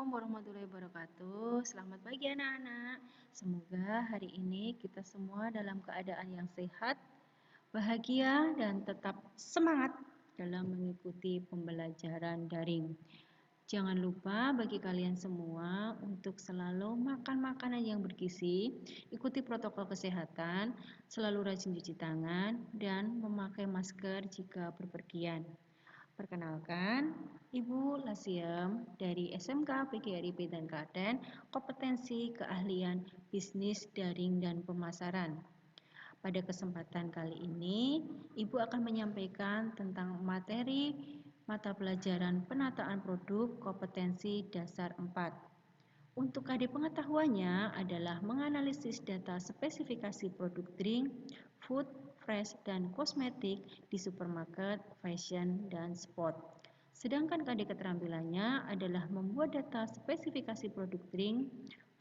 Assalamualaikum warahmatullahi wabarakatuh. Selamat pagi anak-anak. Semoga hari ini kita semua dalam keadaan yang sehat, bahagia, dan tetap semangat dalam mengikuti pembelajaran daring. Jangan lupa bagi kalian semua untuk selalu makan makanan yang bergizi, ikuti protokol kesehatan, selalu rajin cuci tangan, dan memakai masker jika berpergian. Perkenalkan, Ibu Lasiem dari SMK PGRI dan Klaten, kompetensi keahlian bisnis daring dan pemasaran. Pada kesempatan kali ini, Ibu akan menyampaikan tentang materi mata pelajaran penataan produk kompetensi dasar 4. Untuk KD pengetahuannya adalah menganalisis data spesifikasi produk drink, food, fresh, dan kosmetik di supermarket, fashion, dan sport. Sedangkan KD keterampilannya adalah membuat data spesifikasi produk drink,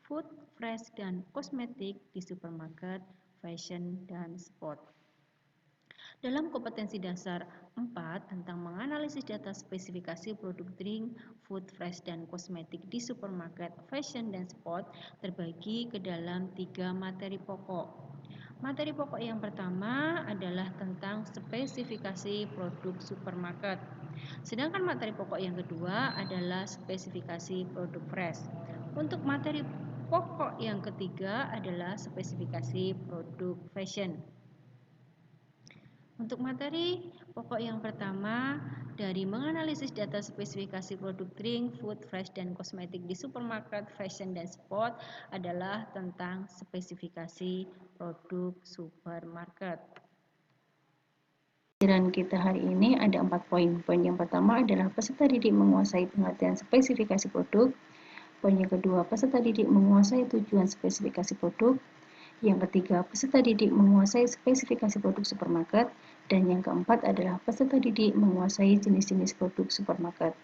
food, fresh, dan kosmetik di supermarket, fashion, dan sport. Dalam kompetensi dasar 4 tentang menganalisis data spesifikasi produk drink, food, fresh, dan kosmetik di supermarket, fashion, dan sport terbagi ke dalam 3 materi pokok. Materi pokok yang pertama adalah tentang spesifikasi produk supermarket. Sedangkan materi pokok yang kedua adalah spesifikasi produk fresh. Untuk materi pokok yang ketiga adalah spesifikasi produk fashion. Untuk materi pokok yang pertama, dari menganalisis data spesifikasi produk drink, food, fresh, dan kosmetik di supermarket, fashion, dan sport adalah tentang spesifikasi produk supermarket. Pelajaran kita hari ini ada 4 poin. Poin yang pertama adalah peserta didik menguasai pengertian spesifikasi produk. Poin yang kedua, peserta didik menguasai tujuan spesifikasi produk. Yang ketiga, peserta didik menguasai spesifikasi produk supermarket. Dan yang keempat adalah peserta didik menguasai jenis-jenis produk supermarket.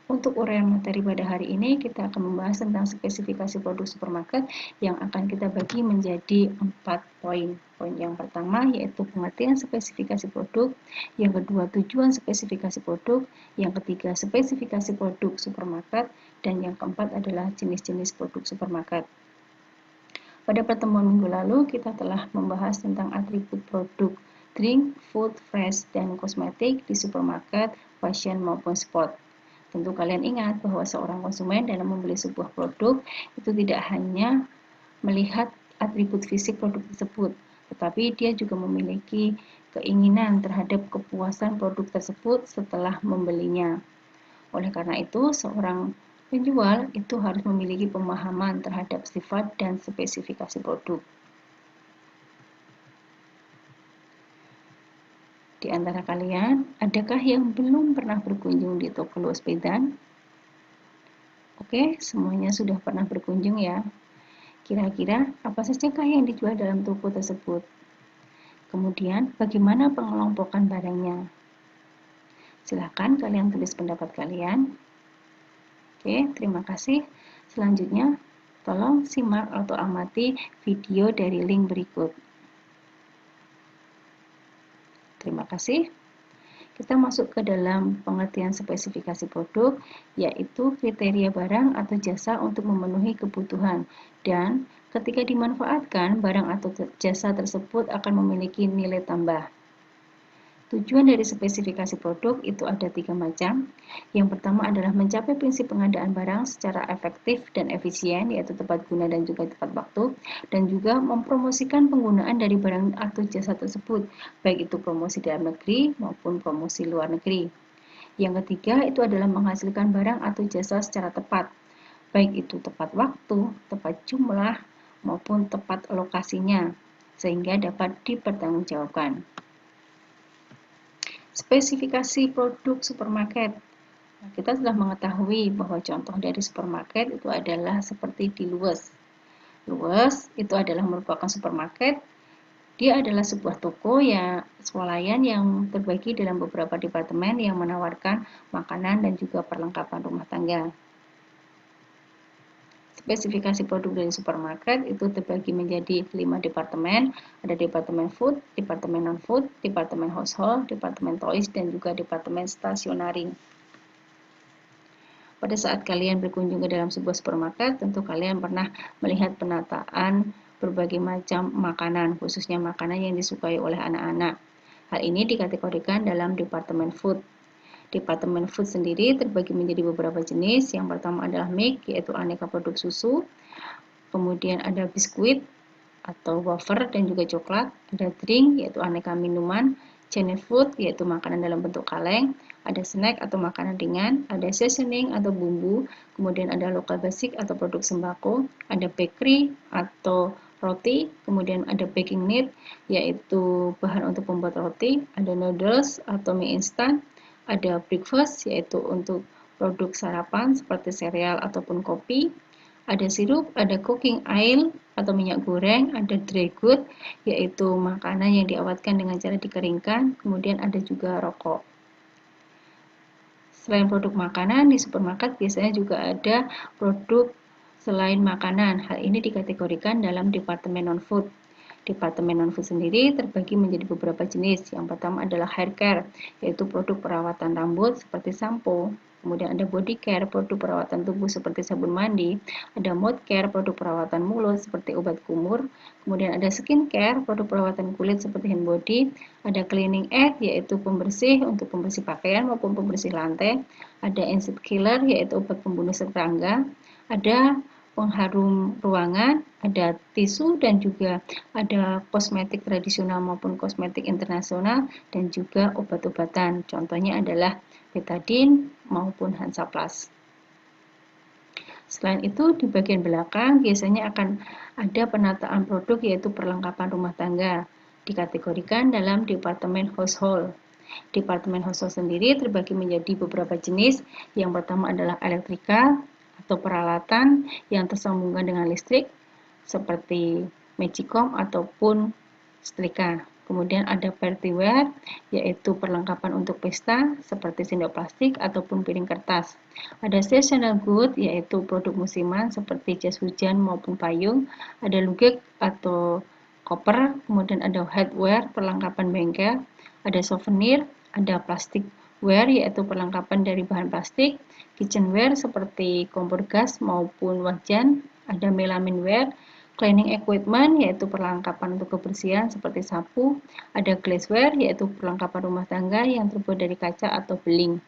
Untuk uraian materi pada hari ini, kita akan membahas tentang spesifikasi produk supermarket yang akan kita bagi menjadi 4 poin. Poin yang pertama yaitu pengertian spesifikasi produk, yang kedua tujuan spesifikasi produk, yang ketiga spesifikasi produk supermarket, dan yang keempat adalah jenis-jenis produk supermarket. Pada pertemuan minggu lalu, kita telah membahas tentang atribut produk drink, food, fresh, dan kosmetik di supermarket, fashion, maupun sport. Tentu kalian ingat bahwa seorang konsumen dalam membeli sebuah produk itu tidak hanya melihat atribut fisik produk tersebut, tetapi dia juga memiliki keinginan terhadap kepuasan produk tersebut setelah membelinya. Oleh karena itu, seorang penjual itu harus memiliki pemahaman terhadap sifat dan spesifikasi produk. Di antara kalian, adakah yang belum pernah berkunjung di toko Louis Vuitton? Oke, semuanya sudah pernah berkunjung ya. Kira-kira apa sajakah yang dijual dalam toko tersebut? Kemudian, bagaimana pengelompokan barangnya? Silakan kalian tulis pendapat kalian. Oke, terima kasih. Selanjutnya, tolong simak atau amati video dari link berikut. Terima kasih. Kita masuk ke dalam pengertian spesifikasi produk, yaitu kriteria barang atau jasa untuk memenuhi kebutuhan. Dan ketika dimanfaatkan, barang atau jasa tersebut akan memiliki nilai tambah. Tujuan dari spesifikasi produk itu ada 3 macam. Yang pertama adalah mencapai prinsip pengadaan barang secara efektif dan efisien, yaitu tepat guna dan juga tepat waktu, dan juga mempromosikan penggunaan dari barang atau jasa tersebut, baik itu promosi dalam negeri maupun promosi luar negeri. Yang ketiga itu adalah menghasilkan barang atau jasa secara tepat, baik itu tepat waktu, tepat jumlah, maupun tepat lokasinya, sehingga dapat dipertanggungjawabkan. Spesifikasi produk supermarket. Nah, kita sudah mengetahui bahwa contoh dari supermarket itu adalah seperti di Loews. Loews itu adalah merupakan supermarket. Dia adalah sebuah toko swalayan yang terbagi dalam beberapa departemen yang menawarkan makanan dan juga perlengkapan rumah tangga. Spesifikasi produk dari supermarket itu terbagi menjadi 5 departemen. Ada departemen food, departemen non-food, departemen household, departemen toys, dan juga departemen stationery. Pada saat kalian berkunjung ke dalam sebuah supermarket, tentu kalian pernah melihat penataan berbagai macam makanan, khususnya makanan yang disukai oleh anak-anak. Hal ini dikategorikan dalam departemen food. Departemen food sendiri terbagi menjadi beberapa jenis. Yang pertama adalah milk, yaitu aneka produk susu. Kemudian ada biskuit atau wafer dan juga coklat. Ada drink, yaitu aneka minuman. Channel food, yaitu makanan dalam bentuk kaleng. Ada snack atau makanan ringan. Ada seasoning atau bumbu. Kemudian ada local basic atau produk sembako. Ada bakery atau roti. Kemudian ada baking meat, yaitu bahan untuk membuat roti. Ada noodles atau mie instan. Ada breakfast, yaitu untuk produk sarapan seperti sereal ataupun kopi. Ada sirup, ada cooking oil atau minyak goreng, ada dry good, yaitu makanan yang diawetkan dengan cara dikeringkan, kemudian ada juga rokok. Selain produk makanan, di supermarket biasanya juga ada produk selain makanan. Hal ini dikategorikan dalam departemen non-food. Departemen non-food sendiri terbagi menjadi beberapa jenis. Yang pertama adalah hair care, yaitu produk perawatan rambut seperti sampo. Kemudian ada body care, produk perawatan tubuh seperti sabun mandi. Ada mouth care, produk perawatan mulut seperti obat kumur. Kemudian ada skin care, produk perawatan kulit seperti hand body. Ada cleaning aid, yaitu pembersih untuk pembersih pakaian maupun pembersih lantai. Ada insect killer, yaitu obat pembunuh serangga. Ada pengharum ruangan, ada tisu dan juga ada kosmetik tradisional maupun kosmetik internasional dan juga obat-obatan. Contohnya adalah betadine maupun Hansaplast. Selain itu, di bagian belakang biasanya akan ada penataan produk yaitu perlengkapan rumah tangga. Dikategorikan dalam departemen household. Departemen household sendiri terbagi menjadi beberapa jenis. Yang pertama adalah elektrika atau peralatan yang tersambungkan dengan listrik seperti magicom ataupun setrika. Kemudian ada partyware, yaitu perlengkapan untuk pesta seperti sendok plastik ataupun piring kertas. Ada seasonal good, yaitu produk musiman seperti jas hujan maupun payung. Ada lugek atau koper, kemudian ada hardware, perlengkapan bengkel. Ada souvenir, ada plastik ware, yaitu perlengkapan dari bahan plastik. Kitchenware seperti kompor gas maupun wajan. Ada melamin ware, cleaning equipment, yaitu perlengkapan untuk kebersihan seperti sapu. Ada glassware, yaitu perlengkapan rumah tangga yang terbuat dari kaca atau beling.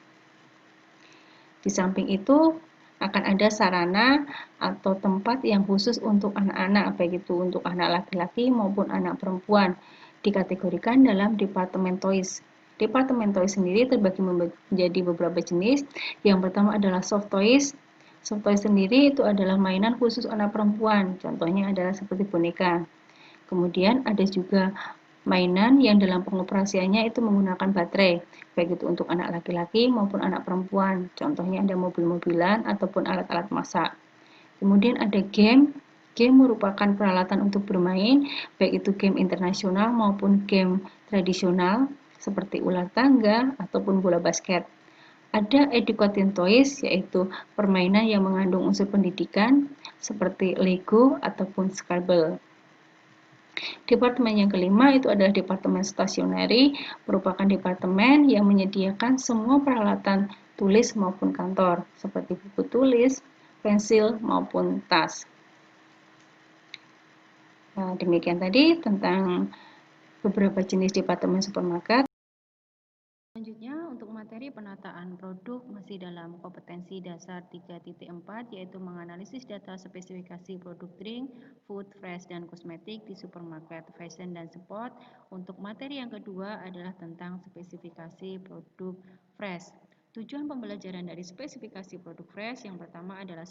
Di samping itu akan ada sarana atau tempat yang khusus untuk anak-anak, baik itu untuk anak laki-laki maupun anak perempuan. Dikategorikan dalam departemen toys. Departemen toys sendiri terbagi menjadi beberapa jenis. Yang pertama adalah soft toys. Soft toys sendiri itu adalah mainan khusus anak perempuan. Contohnya adalah seperti boneka. Kemudian ada juga mainan yang dalam pengoperasiannya itu menggunakan baterai, baik itu untuk anak laki-laki maupun anak perempuan. Contohnya ada mobil-mobilan ataupun alat-alat masak. Kemudian ada game. Game merupakan peralatan untuk bermain, baik itu game internasional maupun game tradisional seperti ular tangga ataupun bola basket. Ada educating toys, yaitu permainan yang mengandung unsur pendidikan seperti Lego ataupun Scrabble. Departemen yang kelima itu adalah departemen stationery, merupakan departemen yang menyediakan semua peralatan tulis maupun kantor, seperti buku tulis, pensil, maupun tas. Nah, demikian tadi tentang beberapa jenis departemen supermarket. Selanjutnya, untuk materi penataan produk masih dalam kompetensi dasar 3.4, yaitu menganalisis data spesifikasi produk drink, food, fresh, dan kosmetik di supermarket, fashion, dan sport. Untuk materi yang kedua adalah tentang spesifikasi produk fresh. Tujuan pembelajaran dari spesifikasi produk fresh yang pertama adalah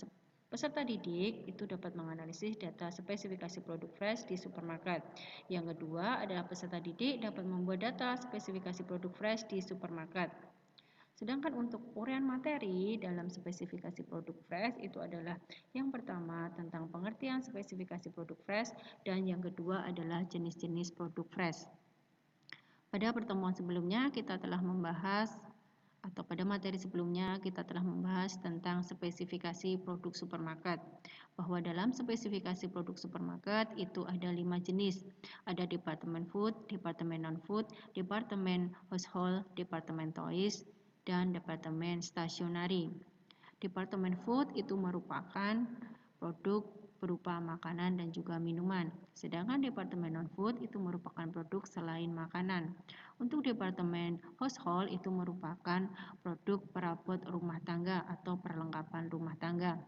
peserta didik itu dapat menganalisis data spesifikasi produk fresh di supermarket. Yang kedua adalah peserta didik dapat membuat data spesifikasi produk fresh di supermarket. Sedangkan untuk uraian materi dalam spesifikasi produk fresh itu adalah yang pertama tentang pengertian spesifikasi produk fresh dan yang kedua adalah jenis-jenis produk fresh. Pada pertemuan sebelumnya kita telah membahas atau pada materi sebelumnya kita telah membahas tentang spesifikasi produk supermarket, bahwa dalam spesifikasi produk supermarket itu ada 5 jenis, ada departemen food, departemen non-food, departemen household, departemen toys, dan departemen stationery. Departemen Food itu merupakan produk berupa makanan dan juga minuman. Sedangkan Departemen Non-Food itu merupakan produk selain makanan. Untuk Departemen Household itu merupakan produk perabot rumah tangga atau perlengkapan rumah tangga.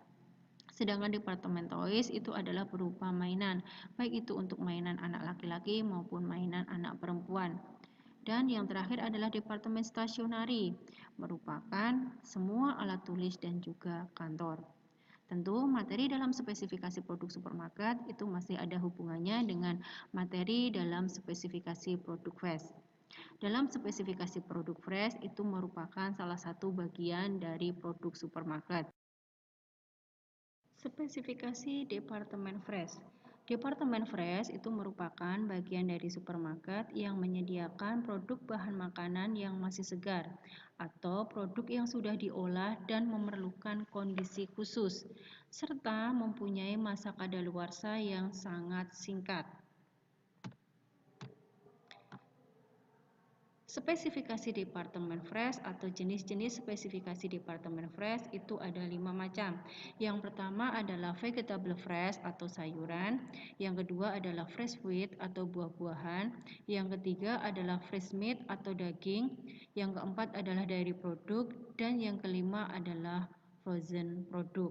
Sedangkan Departemen Toys itu adalah berupa mainan, baik itu untuk mainan anak laki-laki maupun mainan anak perempuan. Dan yang terakhir adalah Departemen Stationery, merupakan semua alat tulis dan juga kantor. Tentu materi dalam spesifikasi produk supermarket itu masih ada hubungannya dengan materi dalam spesifikasi produk fresh. Dalam spesifikasi produk fresh itu merupakan salah satu bagian dari produk supermarket. Spesifikasi Departemen Fresh. Departemen Fresh itu merupakan bagian dari supermarket yang menyediakan produk bahan makanan yang masih segar atau produk yang sudah diolah dan memerlukan kondisi khusus, serta mempunyai masa kadaluarsa yang sangat singkat. Spesifikasi Departemen Fresh atau jenis-jenis spesifikasi Departemen Fresh itu ada 5 macam. Yang pertama adalah vegetable fresh atau sayuran, yang kedua adalah fresh fruit atau buah-buahan, yang ketiga adalah fresh meat atau daging, yang keempat adalah dairy produk, dan yang kelima adalah frozen produk.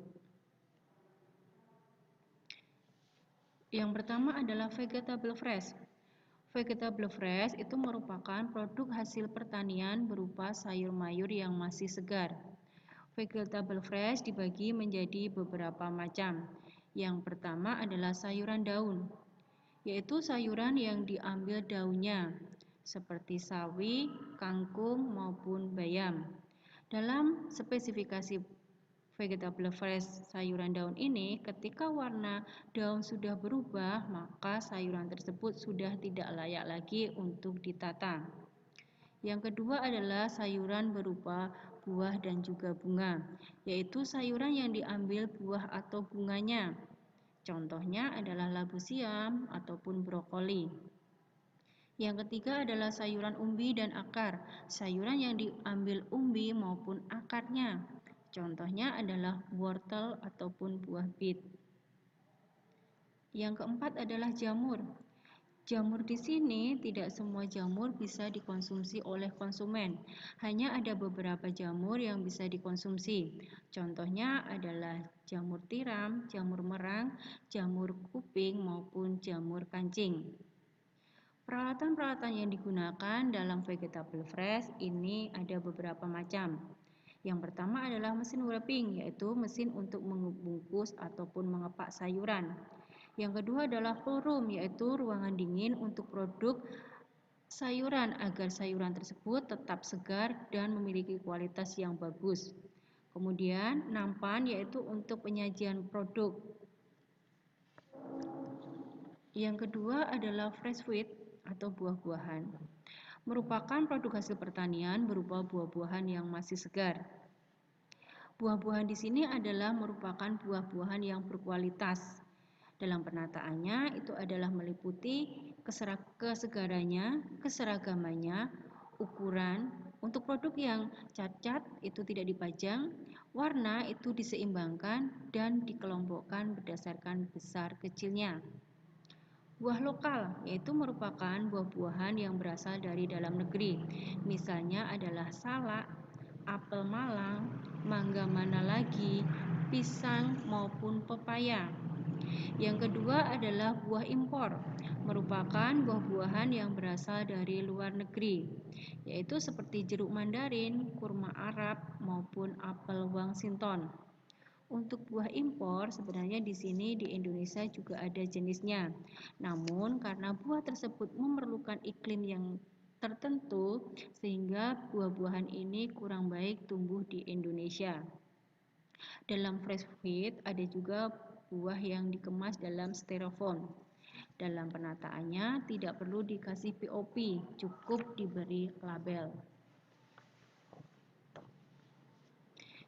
Yang pertama adalah vegetable fresh. Vegetable fresh itu merupakan produk hasil pertanian berupa sayur mayur yang masih segar. Vegetable fresh dibagi menjadi beberapa macam. Yang pertama adalah sayuran daun, yaitu sayuran yang diambil daunnya, seperti sawi, kangkung, maupun bayam. Dalam spesifikasi vegetable fresh sayuran daun ini, ketika warna daun sudah berubah, maka sayuran tersebut sudah tidak layak lagi untuk ditata. Yang kedua adalah sayuran berupa buah dan juga bunga, yaitu sayuran yang diambil buah atau bunganya. Contohnya adalah labu siam ataupun brokoli. Yang ketiga adalah sayuran umbi dan akar, sayuran yang diambil umbi maupun akarnya. Contohnya adalah wortel ataupun buah bit. Yang keempat adalah jamur. Jamur di sini tidak semua jamur bisa dikonsumsi oleh konsumen. Hanya ada beberapa jamur yang bisa dikonsumsi. Contohnya adalah jamur tiram, jamur merang, jamur kuping maupun jamur kancing. Peralatan-peralatan yang digunakan dalam vegetable fresh ini ada beberapa macam. Yang pertama adalah mesin wrapping, yaitu mesin untuk membungkus ataupun mengepak sayuran. Yang kedua adalah cool room, yaitu ruangan dingin untuk produk sayuran agar sayuran tersebut tetap segar dan memiliki kualitas yang bagus. Kemudian nampan, yaitu untuk penyajian produk. Yang kedua adalah fresh fruit atau buah-buahan. Merupakan produk hasil pertanian berupa buah-buahan yang masih segar. Buah-buahan di sini adalah merupakan buah-buahan yang berkualitas. Dalam penataannya itu adalah meliputi kesegarannya, keseragamannya, ukuran. Untuk produk yang cacat itu tidak dipajang, warna itu diseimbangkan dan dikelompokkan berdasarkan besar kecilnya. Buah lokal yaitu merupakan buah-buahan yang berasal dari dalam negeri. Misalnya adalah salak, apel Malang, mangga mana lagi, pisang maupun pepaya. Yang kedua adalah buah impor, merupakan buah-buahan yang berasal dari luar negeri, yaitu seperti jeruk mandarin, kurma Arab maupun apel Washington. Untuk buah impor sebenarnya di sini di Indonesia juga ada jenisnya. Namun karena buah tersebut memerlukan iklim yang tertentu sehingga buah-buahan ini kurang baik tumbuh di Indonesia. Dalam fresh fruit ada juga buah yang dikemas dalam styrofoam. Dalam penataannya tidak perlu dikasih POP, cukup diberi label.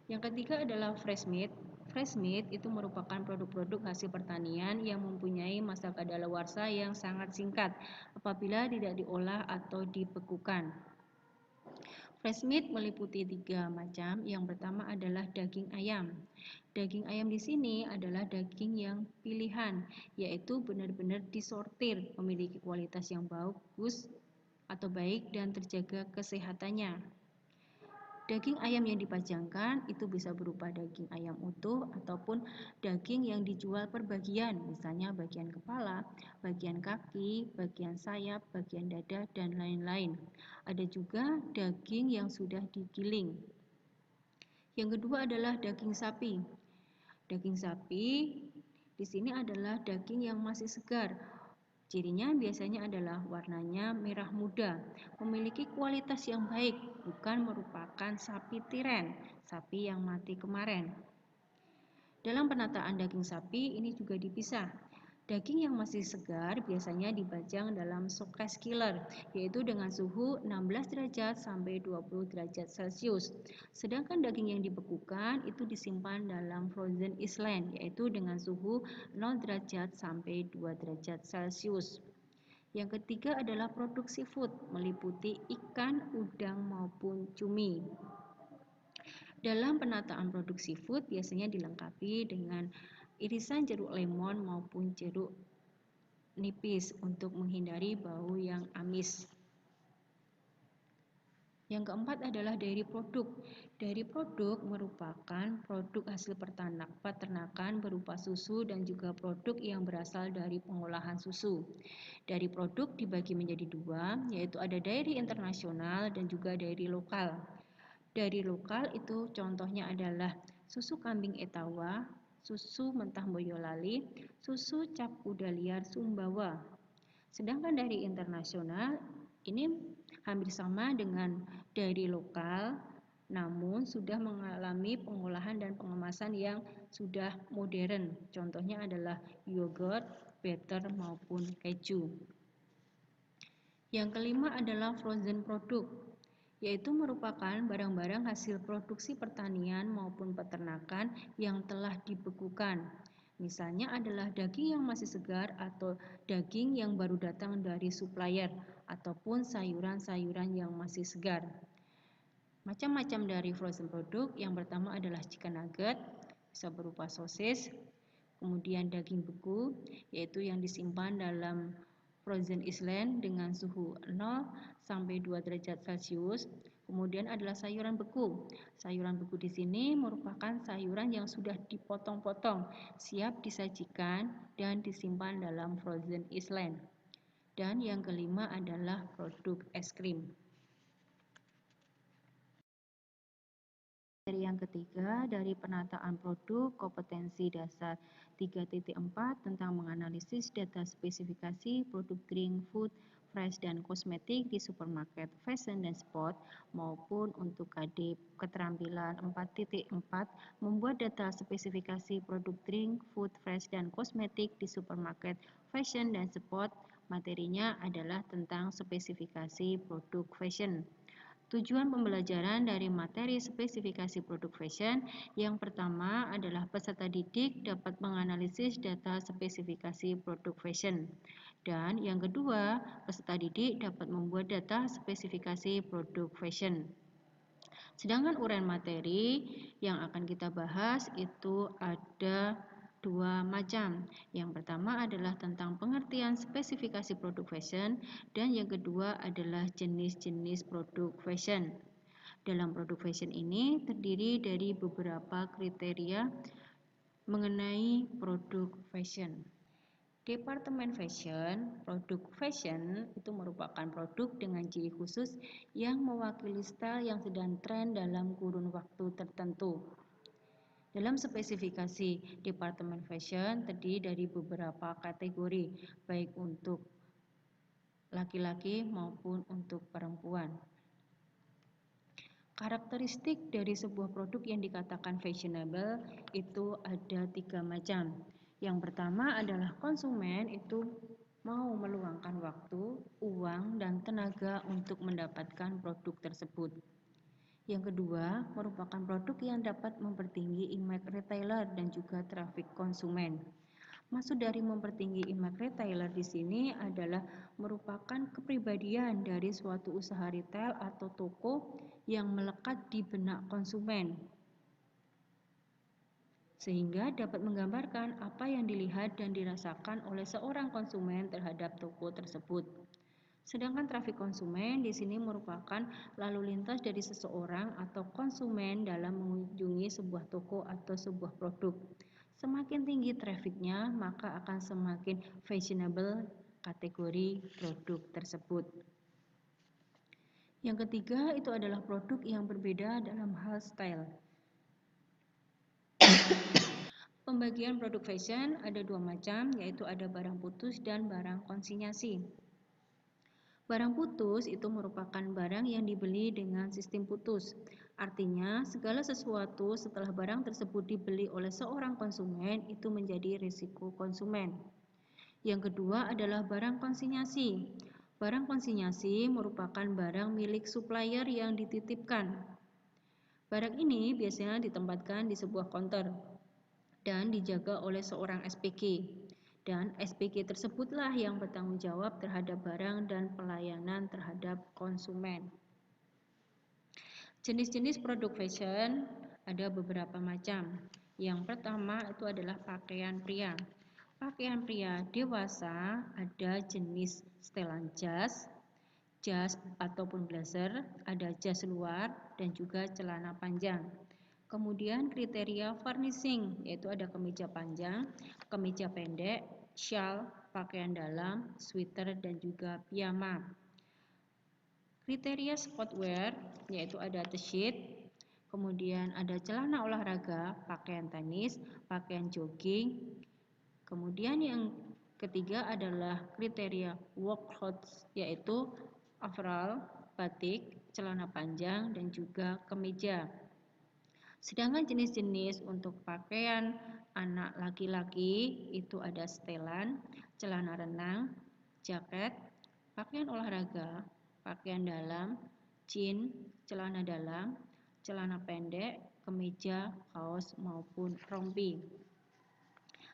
Yang ketiga adalah fresh meat. Fresh meat itu merupakan produk-produk hasil pertanian yang mempunyai masa kadaluarsa yang sangat singkat apabila tidak diolah atau dibekukan. Fresh meat meliputi 3 macam. Yang pertama adalah daging ayam. Daging ayam di sini adalah daging yang pilihan, yaitu benar-benar disortir, memiliki kualitas yang bagus atau baik dan terjaga kesehatannya. Daging ayam yang dipajangkan itu bisa berupa daging ayam utuh ataupun daging yang dijual per bagian, misalnya bagian kepala, bagian kaki, bagian sayap, bagian dada, dan lain-lain. Ada juga daging yang sudah digiling. Yang kedua adalah daging sapi. Daging sapi di sini adalah daging yang masih segar. Cirinya biasanya adalah warnanya merah muda, memiliki kualitas yang baik, bukan merupakan sapi tiren, sapi yang mati kemarin. Dalam penataan daging sapi ini juga dipisah. Daging yang masih segar biasanya dipajang dalam showcase killer, yaitu dengan suhu 16 derajat sampai 20 derajat Celcius. Sedangkan daging yang dibekukan itu disimpan dalam frozen island, yaitu dengan suhu 0 derajat sampai 2 derajat Celcius. Yang ketiga adalah produk seafood, meliputi ikan, udang maupun cumi. Dalam penataan produk seafood biasanya dilengkapi dengan irisan jeruk lemon maupun jeruk nipis untuk menghindari bau yang amis. Yang keempat adalah dairy produk. Dairy produk merupakan produk hasil peternakan berupa susu dan juga produk yang berasal dari pengolahan susu. Dairy produk dibagi menjadi dua, yaitu ada dairy internasional dan juga dairy lokal. Dairy lokal itu contohnya adalah susu kambing Etawa, susu mentah Boyolali, susu cap kuda liar Sumbawa. Sedangkan dairy internasional ini hampir sama dengan dairy lokal, namun sudah mengalami pengolahan dan pengemasan yang sudah modern. Contohnya adalah yogurt, butter maupun keju. Yang kelima adalah frozen produk, yaitu merupakan barang-barang hasil produksi pertanian maupun peternakan yang telah dibekukan. Misalnya adalah daging yang masih segar atau daging yang baru datang dari supplier ataupun sayuran-sayuran yang masih segar. Macam-macam dari frozen produk, yang pertama adalah chicken nugget, bisa berupa sosis, kemudian daging beku, yaitu yang disimpan dalam frozen island dengan suhu 0 sampai 2 derajat Celcius. Kemudian adalah sayuran beku. Sayuran beku di sini merupakan sayuran yang sudah dipotong-potong, siap disajikan dan disimpan dalam frozen island. Dan yang kelima adalah produk es krim. Dari yang ketiga, dari penataan produk kompetensi dasar 3.4 tentang menganalisis data spesifikasi produk drink, food, fresh, dan kosmetik di supermarket, fashion, dan sport, maupun untuk KD keterampilan 4.4 membuat data spesifikasi produk drink, food, fresh, dan kosmetik di supermarket, fashion, dan sport. Materinya adalah tentang spesifikasi produk fashion. Tujuan pembelajaran dari materi spesifikasi produk fashion yang pertama adalah peserta didik dapat menganalisis data spesifikasi produk fashion. Dan yang kedua, peserta didik dapat membuat data spesifikasi produk fashion. Sedangkan uraian materi yang akan kita bahas itu ada dua macam. Yang pertama adalah tentang pengertian spesifikasi produk fashion dan yang kedua adalah jenis-jenis produk fashion. Dalam produk fashion ini terdiri dari beberapa kriteria mengenai produk fashion. Departemen Fashion, produk fashion itu merupakan produk dengan ciri khusus yang mewakili style yang sedang tren dalam kurun waktu tertentu. Dalam spesifikasi Departemen Fashion terdiri dari beberapa kategori, baik untuk laki-laki maupun untuk perempuan. Karakteristik dari sebuah produk yang dikatakan fashionable itu ada tiga macam. Yang pertama adalah konsumen itu mau meluangkan waktu, uang, dan tenaga untuk mendapatkan produk tersebut. Yang kedua, merupakan produk yang dapat mempertinggi image retailer dan juga traffic konsumen. Maksud dari mempertinggi image retailer di sini adalah merupakan kepribadian dari suatu usaha retail atau toko yang melekat di benak konsumen, sehingga dapat menggambarkan apa yang dilihat dan dirasakan oleh seorang konsumen terhadap toko tersebut. Sedangkan trafik konsumen di sini merupakan lalu lintas dari seseorang atau konsumen dalam mengunjungi sebuah toko atau sebuah produk. Semakin tinggi trafiknya, maka akan semakin fashionable kategori produk tersebut. Yang ketiga itu adalah produk yang berbeda dalam hal style. Pembagian produk fashion ada dua macam, yaitu ada barang putus dan barang konsinyasi. Barang putus itu merupakan barang yang dibeli dengan sistem putus. Artinya, segala sesuatu setelah barang tersebut dibeli oleh seorang konsumen itu menjadi risiko konsumen. Yang kedua adalah barang konsinyasi. Barang konsinyasi merupakan barang milik supplier yang dititipkan. Barang ini biasanya ditempatkan di sebuah konter dan dijaga oleh seorang SPG. Dan SPG tersebutlah yang bertanggung jawab terhadap barang dan pelayanan terhadap konsumen. Jenis-jenis produk fashion ada beberapa macam. Yang pertama itu adalah pakaian pria. Pakaian pria dewasa ada jenis setelan jas ataupun blazer, ada jas luar dan juga celana panjang. Kemudian kriteria varnishing, yaitu ada kemeja panjang, kemeja pendek, shawl, pakaian dalam, sweater dan juga piyama. Kriteria sportwear, yaitu ada t-shirt, kemudian ada celana olahraga, pakaian tenis, pakaian jogging. Kemudian yang ketiga adalah kriteria work clothes, yaitu overall, batik, celana panjang dan juga kemeja. Sedangkan jenis-jenis untuk pakaian anak laki-laki itu ada setelan, celana renang, jaket, pakaian olahraga, pakaian dalam, jeans, celana dalam, celana pendek, kemeja, kaos maupun rompi.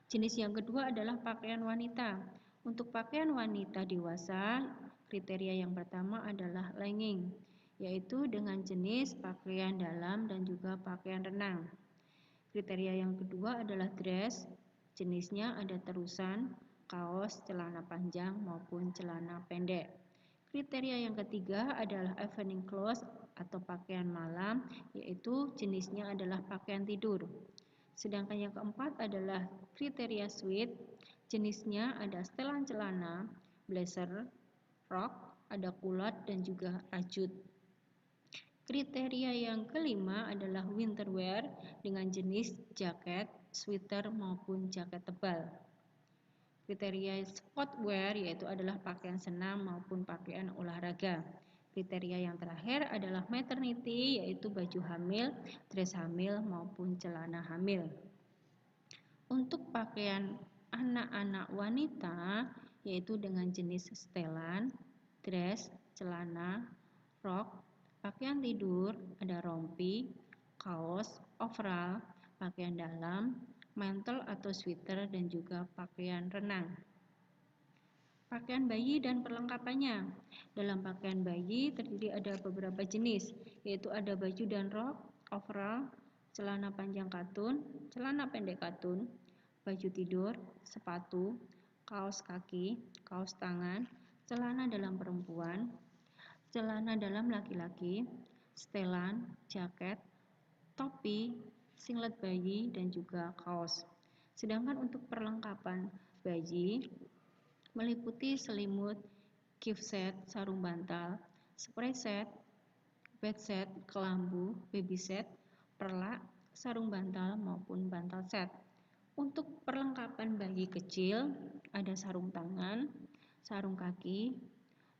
Jenis yang kedua adalah pakaian wanita. Untuk pakaian wanita dewasa, kriteria yang pertama adalah legging, yaitu dengan jenis pakaian dalam dan juga pakaian renang. Kriteria yang kedua adalah dress, jenisnya ada terusan, kaos, celana panjang maupun celana pendek. Kriteria yang ketiga adalah evening clothes atau pakaian malam, yaitu jenisnya adalah pakaian tidur. Sedangkan yang keempat adalah kriteria suite, jenisnya ada setelan celana, blazer, rok, ada kulot dan juga rajut. Kriteria yang kelima adalah winter wear dengan jenis jaket, sweater maupun jaket tebal. Kriteria sportwear yaitu adalah pakaian senam maupun pakaian olahraga. Kriteria yang terakhir adalah maternity yaitu baju hamil, dress hamil maupun celana hamil. Untuk pakaian anak-anak wanita yaitu dengan jenis setelan, dress, celana, rok, pakaian tidur, ada rompi, kaos, overall, pakaian dalam, mantel atau sweater dan juga pakaian renang. Pakaian bayi dan perlengkapannya. Dalam pakaian bayi terdiri ada beberapa jenis, yaitu ada baju dan rok, overall, celana panjang katun, celana pendek katun, baju tidur, sepatu, kaos kaki, kaos tangan, celana dalam perempuan, celana dalam laki-laki, setelan, jaket, topi, singlet bayi, dan juga kaos. Sedangkan untuk perlengkapan bayi meliputi selimut, gift set, sarung bantal, spray set, bed set, kelambu, baby set, perlak, sarung bantal maupun bantal set. Untuk perlengkapan bayi kecil ada sarung tangan, sarung kaki,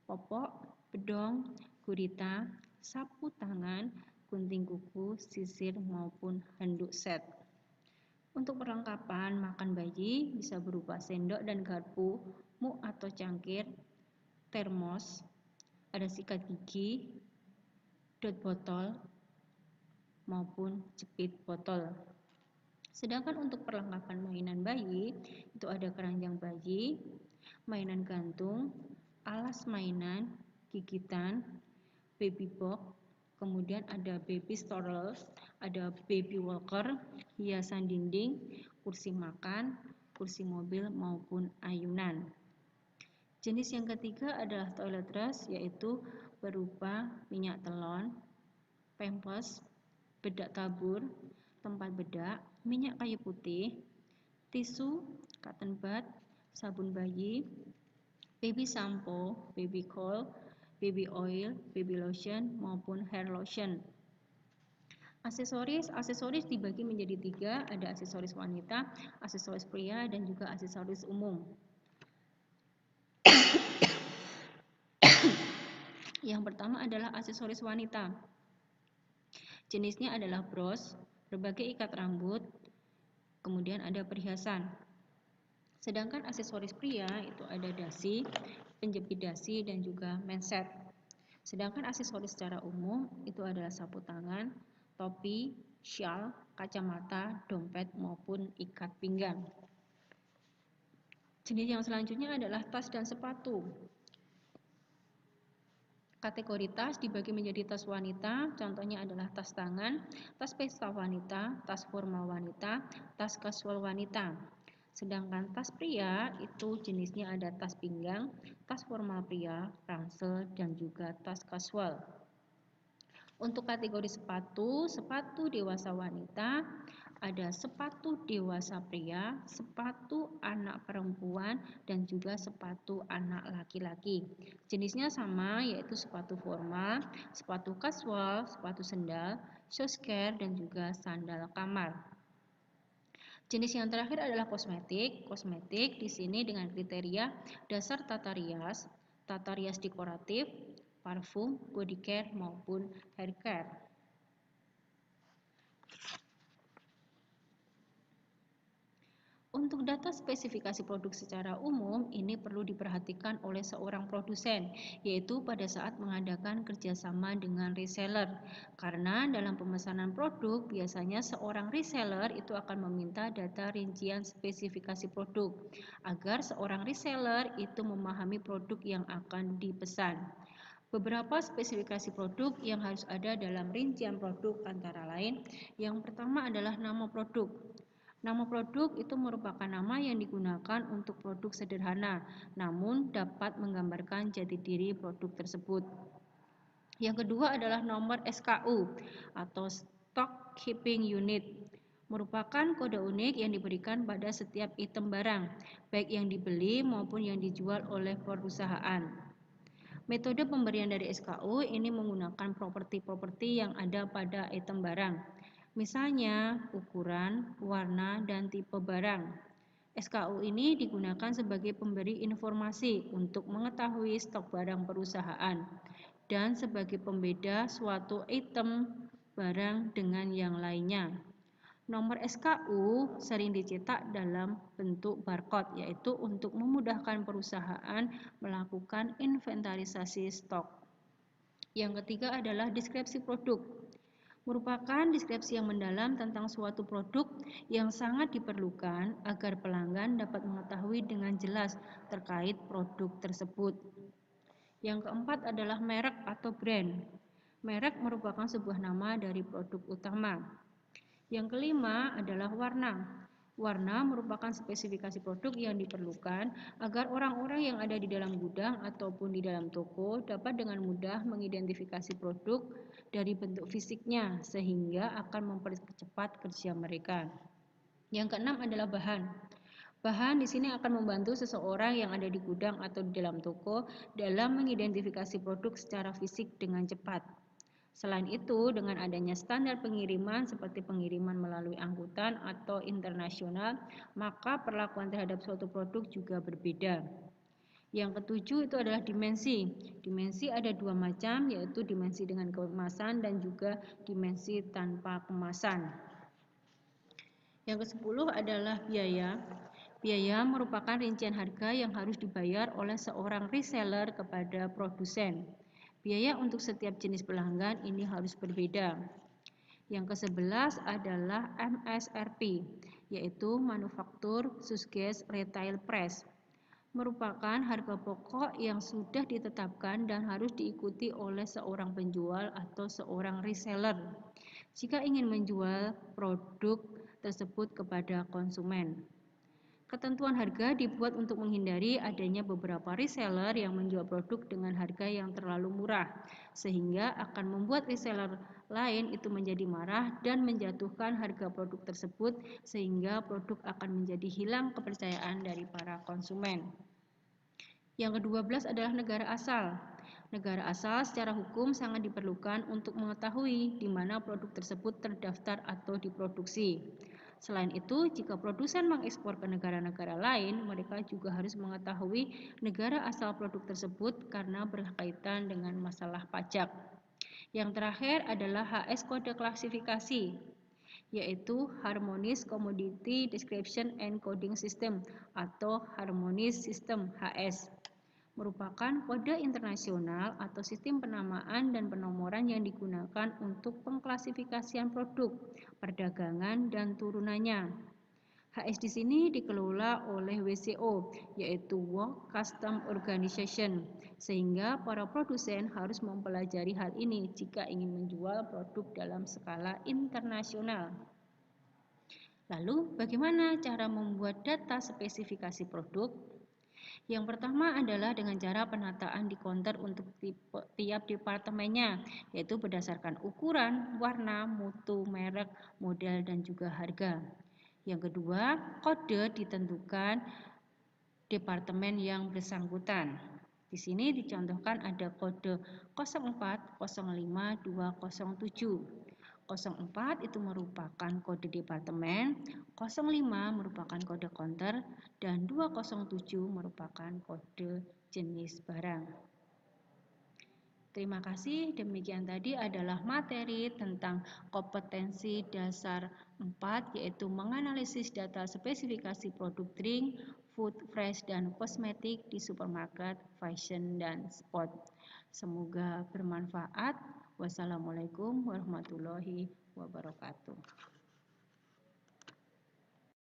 popok, bedong, gurita, sapu tangan, gunting kuku, sisir maupun handuk set. Untuk perlengkapan makan bayi bisa berupa sendok dan garpu, muk atau cangkir, termos, ada sikat gigi, dot botol maupun jepit botol. Sedangkan untuk perlengkapan mainan bayi itu ada keranjang bayi, mainan gantung, alas mainan, gigitan, baby box, kemudian ada baby stroller, ada baby walker, hiasan dinding, kursi makan, kursi mobil maupun ayunan. Jenis yang ketiga adalah toiletries, yaitu berupa minyak telon, pampers, bedak tabur, tempat bedak, minyak kayu putih, tisu, cotton bud, sabun bayi, baby shampoo, baby coil, baby oil, baby lotion, maupun hair lotion. Aksesoris dibagi menjadi 3, ada aksesoris wanita, aksesoris pria, dan juga aksesoris umum. Yang pertama adalah aksesoris wanita. Jenisnya adalah bros, berbagai ikat rambut, kemudian ada perhiasan. Sedangkan aksesoris pria itu ada dasi, penjepit dasi, dan juga manset. Sedangkan aksesoris secara umum itu adalah sapu tangan, topi, shawl, kacamata, dompet, maupun ikat pinggang. Jenis yang selanjutnya adalah tas dan sepatu. Kategori tas dibagi menjadi tas wanita, contohnya adalah tas tangan, tas pesta wanita, tas formal wanita, tas kasual wanita. Sedangkan tas pria itu jenisnya ada tas pinggang, tas formal pria, ransel, dan juga tas kasual. Untuk kategori sepatu dewasa wanita, ada sepatu dewasa pria, sepatu anak perempuan, dan juga sepatu anak laki-laki. Jenisnya sama, yaitu sepatu formal, sepatu kasual, sepatu sendal, shoesker, dan juga sandal kamar. Jenis yang terakhir adalah kosmetik. Kosmetik di sini dengan kriteria dasar tata rias dekoratif, parfum, body care, maupun hair care. Untuk data spesifikasi produk secara umum, ini perlu diperhatikan oleh seorang produsen, yaitu pada saat mengadakan kerjasama dengan reseller. Karena dalam pemesanan produk, biasanya seorang reseller itu akan meminta data rincian spesifikasi produk, agar seorang reseller itu memahami produk yang akan dipesan. Beberapa spesifikasi produk yang harus ada dalam rincian produk antara lain, yang pertama adalah nama produk. Nama produk itu merupakan nama yang digunakan untuk produk sederhana, namun dapat menggambarkan jati diri produk tersebut. Yang kedua adalah nomor SKU atau Stock Keeping Unit, merupakan kode unik yang diberikan pada setiap item barang, baik yang dibeli maupun yang dijual oleh perusahaan. Metode pemberian dari SKU ini menggunakan properti-properti yang ada pada item barang. Misalnya, ukuran, warna, dan tipe barang. SKU ini digunakan sebagai pemberi informasi untuk mengetahui stok barang perusahaan dan sebagai pembeda suatu item barang dengan yang lainnya. Nomor SKU sering dicetak dalam bentuk barcode, yaitu untuk memudahkan perusahaan melakukan inventarisasi stok. Yang ketiga adalah deskripsi produk. Merupakan deskripsi yang mendalam tentang suatu produk yang sangat diperlukan agar pelanggan dapat mengetahui dengan jelas terkait produk tersebut. Yang keempat adalah merek atau brand. Merek merupakan sebuah nama dari produk utama. Yang kelima adalah warna. Warna merupakan spesifikasi produk yang diperlukan agar orang-orang yang ada di dalam gudang ataupun di dalam toko dapat dengan mudah mengidentifikasi produk dari bentuk fisiknya sehingga akan mempercepat kerja mereka. Yang keenam adalah bahan. Bahan di sini akan membantu seseorang yang ada di gudang atau di dalam toko dalam mengidentifikasi produk secara fisik dengan cepat. Selain itu, dengan adanya standar pengiriman seperti pengiriman melalui angkutan atau internasional, maka perlakuan terhadap suatu produk juga berbeda. Yang ketujuh itu adalah dimensi. Dimensi ada dua macam, yaitu dimensi dengan kemasan dan juga dimensi tanpa kemasan. Yang ke-10 adalah biaya. Biaya merupakan rincian harga yang harus dibayar oleh seorang reseller kepada produsen. Biaya untuk setiap jenis pelanggan ini harus berbeda. Yang ke-11 adalah MSRP, yaitu Manufacture Surcharge Retail Price. merupakan harga pokok yang sudah ditetapkan dan harus diikuti oleh seorang penjual atau seorang reseller jika ingin menjual produk tersebut kepada konsumen. Ketentuan harga dibuat untuk menghindari adanya beberapa reseller yang menjual produk dengan harga yang terlalu murah, sehingga akan membuat reseller lain itu menjadi marah dan menjatuhkan harga produk tersebut, sehingga produk akan menjadi hilang kepercayaan dari para konsumen. Yang ke-12 adalah negara asal. Negara asal secara hukum sangat diperlukan untuk mengetahui di mana produk tersebut terdaftar atau diproduksi. Selain itu, jika produsen mengekspor ke negara-negara lain, mereka juga harus mengetahui negara asal produk tersebut karena berkaitan dengan masalah pajak. Yang terakhir adalah HS kode klasifikasi, yaitu Harmonized Commodity Description and Coding System atau Harmonized System HS. Merupakan kode internasional atau sistem penamaan dan penomoran yang digunakan untuk pengklasifikasian produk, perdagangan, dan turunannya. HS di sini dikelola oleh WCO, yaitu World Customs Organization, sehingga para produsen harus mempelajari hal ini jika ingin menjual produk dalam skala internasional. Lalu, bagaimana cara membuat data spesifikasi produk? Yang pertama adalah dengan cara penataan di counter untuk tiap departemennya, yaitu berdasarkan ukuran, warna, mutu, merek, model, dan juga harga. Yang kedua, kode ditentukan departemen yang bersangkutan. Di sini dicontohkan ada kode 04, 05, 207. 04 itu merupakan kode departemen, 05 merupakan kode counter, dan 207 merupakan kode jenis barang. Terima kasih, demikian tadi adalah materi tentang kompetensi dasar 4, yaitu menganalisis data spesifikasi produk drink, food, fresh, dan kosmetik di supermarket, fashion, dan sport. Semoga bermanfaat. Wassalamualaikum warahmatullahi wabarakatuh.